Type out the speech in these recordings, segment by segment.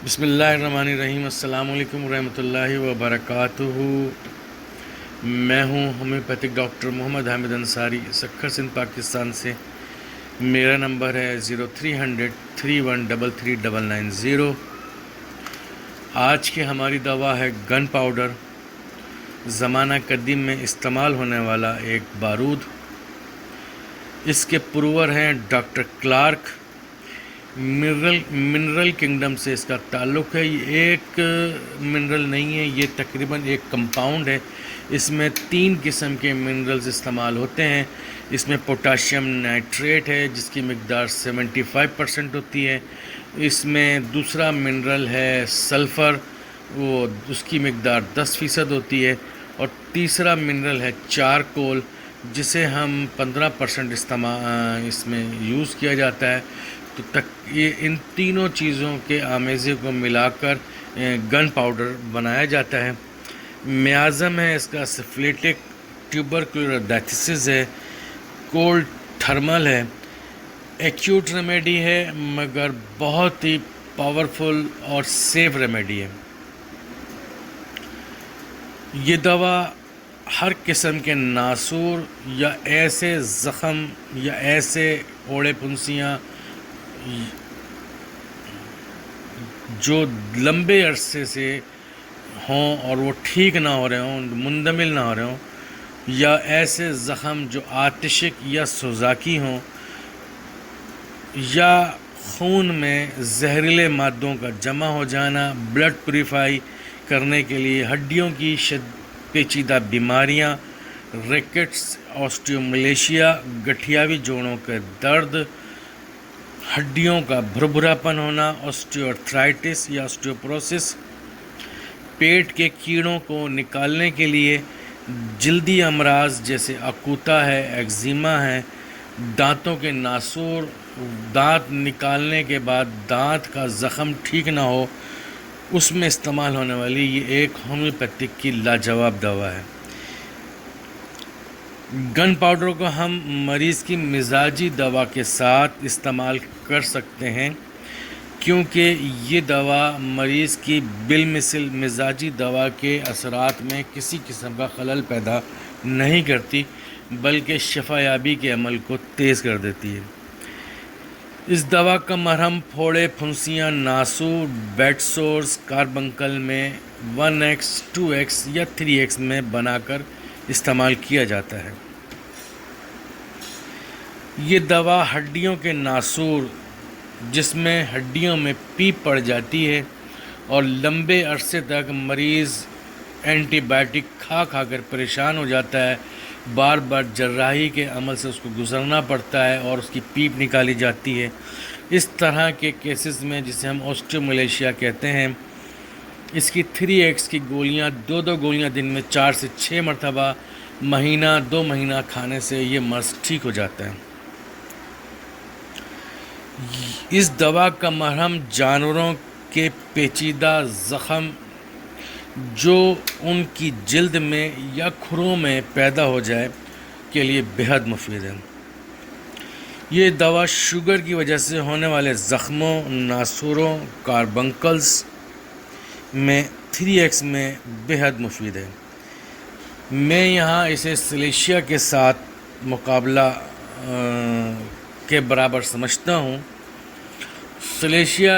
بسم اللہ الرحمن الرحیم۔ السلام علیکم ورحمۃ اللہ وبرکاتہ۔ میں ہوں ہومیوپیتھک ڈاکٹر محمد حامد انصاری، سکھر سندھ، پاکستان سے۔ میرا نمبر ہے 0300 31339990۔ آج کی ہماری دوا ہے گن پاؤڈر، زمانہ قدیم میں استعمال ہونے والا ایک بارود۔ اس کے پروور ہیں ڈاکٹر کلارک۔ منرل کنگڈم سے اس کا تعلق ہے۔ یہ ایک منرل نہیں ہے، یہ تقریباً ایک کمپاؤنڈ ہے۔ اس میں 3 قسم کے منرلز استعمال ہوتے ہیں۔ اس میں پوٹاشیم نائٹریٹ ہے جس کی مقدار 75% ہوتی ہے۔ اس میں دوسرا منرل ہے سلفر، وہ اس کی مقدار 10% ہوتی ہے۔ اور تیسرا منرل ہے چارکول، جسے ہم 15% اس میں یوز کیا جاتا ہے۔ تو یہ ان تینوں چیزوں کے آمیزے کو ملا کر گن پاؤڈر بنایا جاتا ہے۔ میازم ہے اس کا سفلیٹک ٹیوبرکلوزس ہے، کولڈ تھرمل ہے، ایکیوٹ ریمیڈی ہے مگر بہت ہی پاورفل اور سیف ریمیڈی ہے۔ یہ دوا ہر قسم کے ناسور یا ایسے زخم یا ایسے اوڑے پھنسیاں جو لمبے عرصے سے ہوں اور وہ ٹھیک نہ ہو رہے ہوں، مندمل نہ ہو رہے ہوں، یا ایسے زخم جو آتشک یا سوزاکی ہوں، یا خون میں زہریلے مادوں کا جمع ہو جانا، بلڈ پیوریفائی کرنے کے لیے ہڈیوں کی پیچیدہ بیماریاں، ریکٹس، آسٹیوملیشیا، گٹھیاوی جوڑوں کے درد، ہڈیوں کا بھربھراپن ہونا، آسٹیوآرتھرائٹس یا آسٹیوپروسس، پیٹ کے کیڑوں کو نکالنے کے لیے جلدی امراض جیسے اکوتا ہے، ایگزیما ہے، دانتوں کے ناسور، دانت نکالنے کے بعد دانت کا زخم ٹھیک نہ ہو، اس میں استعمال ہونے والی یہ ایک ہومیوپیتھک کی لاجواب دوا ہے۔ گن پاؤڈر کو ہم مریض کی مزاجی دوا کے ساتھ استعمال کر سکتے ہیں، کیونکہ یہ دوا مریض کی بالمثل مزاجی دوا کے اثرات میں کسی قسم کا خلل پیدا نہیں کرتی، بلکہ شفا یابی کے عمل کو تیز کر دیتی ہے۔ اس دوا کا مرہم پھوڑے، پھنسیاں، ناسور، بیڈ سورز کاربنکل میں 1x 2x یا 3x میں بنا کر استعمال کیا جاتا ہے۔ یہ دوا ہڈیوں کے ناسور جس میں ہڈیوں میں پیپ پڑ جاتی ہے اور لمبے عرصے تک مریض اینٹی بائیوٹک کھا کر پریشان ہو جاتا ہے، بار بار جراحی کے عمل سے اس کو گزرنا پڑتا ہے اور اس کی پیپ نکالی جاتی ہے، اس طرح کے کیسز میں جسے ہم آسٹیوملیشیا کہتے ہیں، اس کی 3x کی گولیاں 2 گولیاں دن میں 4 سے 6 مرتبہ مہینہ 2 مہینہ کھانے سے یہ مرض ٹھیک ہو جاتا ہے۔ اس دوا کا مرہم جانوروں کے پیچیدہ زخم جو ان کی جلد میں یا کھروں میں پیدا ہو جائے کے لیے بہت مفید ہے۔ یہ دوا شوگر کی وجہ سے ہونے والے زخموں، ناسوروں، کاربنکلز میں 3x میں بہت مفید ہے۔ میں یہاں اسے سلیشیا کے ساتھ مقابلہ کے برابر سمجھتا ہوں۔ سلیشیا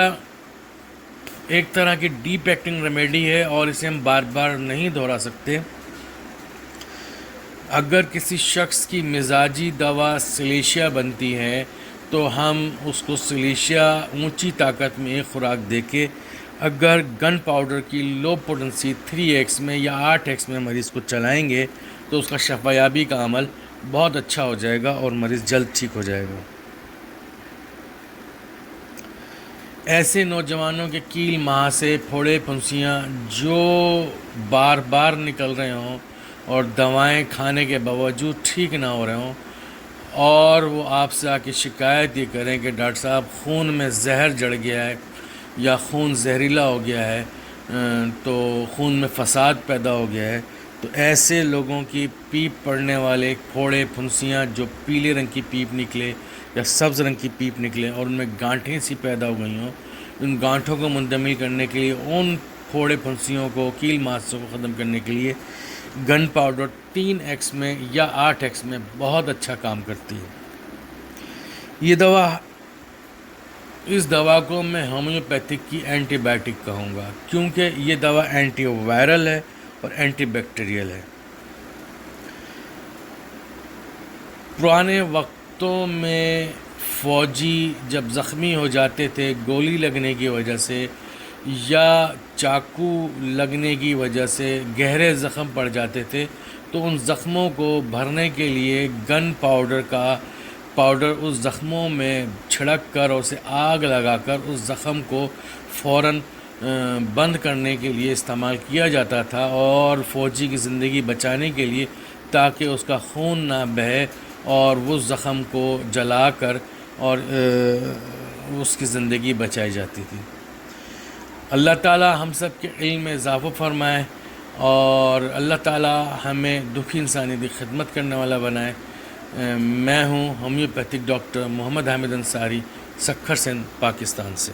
ایک طرح کی ڈیپ ایکٹنگ ریمیڈی ہے اور اسے ہم بار بار نہیں دہرا سکتے۔ اگر کسی شخص کی مزاجی دوا سلیشیا بنتی ہے تو ہم اس کو سلیشیا اونچی طاقت میں ایک خوراک دے کے اگر گن پاؤڈر کی لو پوٹنسی 3x میں یا 8x میں مریض کو چلائیں گے تو اس کا شفا یابی کا عمل بہت اچھا ہو جائے گا اور مریض جلد ٹھیک ہو جائے گا۔ ایسے نوجوانوں کے کیل ماہ سے پھوڑے پھنسیاں جو بار بار نکل رہے ہوں اور دوائیں کھانے کے باوجود ٹھیک نہ ہو رہے ہوں، اور وہ آپ سے آ کے شکایت یہ کریں کہ ڈاکٹر صاحب خون میں زہر جڑ گیا ہے یا خون زہریلا ہو گیا ہے، تو خون میں فساد پیدا ہو گیا ہے، تو ایسے لوگوں کی پیپ پڑنے والے پھوڑے پھنسیاں جو پیلے رنگ کی پیپ نکلے یا سبز رنگ کی پیپ نکلے اور ان میں گانٹھیں سی پیدا ہو گئی ہوں، ان گانٹھوں کو منتقل کرنے کے لیے، ان پھوڑے پھنسیوں کو، کیل ماسوں کو ختم کرنے کے لیے گن پاؤڈر 3x میں یا 8x میں بہت اچھا کام کرتی ہے۔ یہ دوا، اس دوا کو میں ہومیوپیتھک کی اینٹی بائیوٹک کہوں گا، کیونکہ یہ دوا اینٹی وائرل ہے اور اینٹی بیکٹیریل ہے۔ پرانے وقتوں میں فوجی جب زخمی ہو جاتے تھے گولی لگنے کی وجہ سے یا چاقو لگنے کی وجہ سے گہرے زخم پڑ جاتے تھے، تو ان زخموں کو بھرنے کے لیے گن پاؤڈر کا پاؤڈر اس زخموں میں چھڑک کر اور اسے آگ لگا کر اس زخم کو فوراً بند کرنے کے لیے استعمال کیا جاتا تھا، اور فوجی کی زندگی بچانے کے لیے، تاکہ اس کا خون نہ بہے اور وہ زخم کو جلا کر اور اس کی زندگی بچائی جاتی تھی۔ اللہ تعالیٰ ہم سب کے علم میں اضافہ فرمائے، اور اللہ تعالیٰ ہمیں دکھی انسانی کی خدمت کرنے والا بنائے۔ میں ہوں ہومیوپیتھک ڈاکٹر محمد حامد انصاری، سکھر سندھ، پاکستان سے۔